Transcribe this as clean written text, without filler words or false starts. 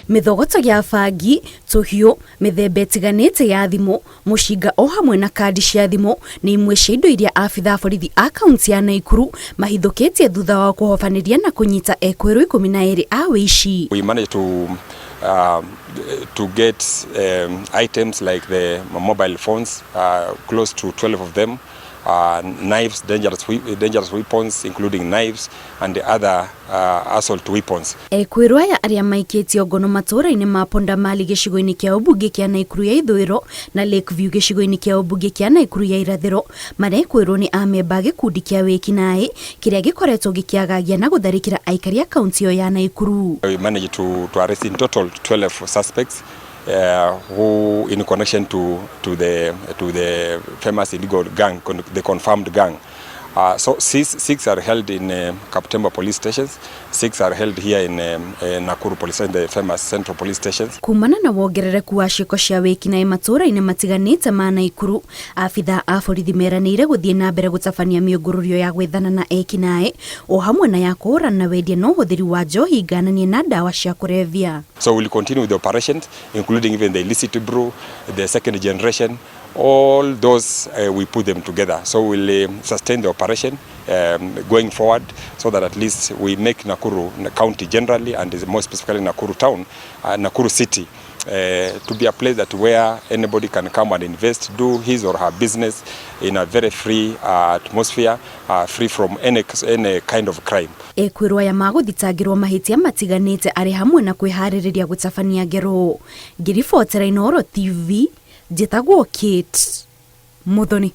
Mithogoto ya bangi, tuhiũ, mĩthemba ĩtiganĩte ya thimũ, mũcinga o hamwe na kandi cia thimũ nĩ imwe cia indo iria abitha borithi a kaunti ya Nakuru mahithũkĩtie thutha wa kũhobanĩria na kũnyita ekũĩrwo 12 a wĩici. We managed to get items like the mobile phones, close to 12 of them, knives, dangerous weapons including knives and the other assault weapons. Ekũĩrwo aya arĩa maikĩtio ngono matũũra-inĩ ma Pondamali gĩcigo-inĩ kĩa ũmbunge kĩa Nakuru ya ithũĩro na Lakeview gĩcigo-inĩ kĩa ũmbunge kĩa Nakuru ya irathĩro marekũĩrwo nĩ amemba gĩkundi kĩa wĩki kĩrĩa gĩkoretwo gĩkĩagagia na gũtharĩkĩra aikari a kaunti ya Nakuru. We managed to arrest in total 12 suspects who in connection to the famous illegal gang, the confirmed gang. So six are held in Kaptemba police stations, 6 are held here in Nakuru police station, the famous central police stations. Kumana na wongerereku wa ciĩko cia wĩki matũũra-inĩ matiganĩte ma Nakuru, abitha a borithi meranĩire gũthiĩ na mbere gũtabania mĩũngũrũrio ya gwethana na eki o hamwe na ya kũhũrana na wendia na ũhũthĩri wa njohi ngananie na ndawa cia kũrebia. So we'll continue with the operations, including even the illicit brew, the second generation. All those we put them together, so we'll sustain the operation going forward, so that at least we make Nakuru County generally, and more specifically Nakuru town, Nakuru city, to be a place that where anybody can come and invest, do his or her business in a very free atmosphere, free from any kind of crime. Ekũĩrwo aya magũthitangĩrwo mahĩtia matiganĩte arĩ hamwe na kwĩharĩrĩria gũtabania ngero. Ngiribotera Inooro TV, Jetagwo Kate Muthoni.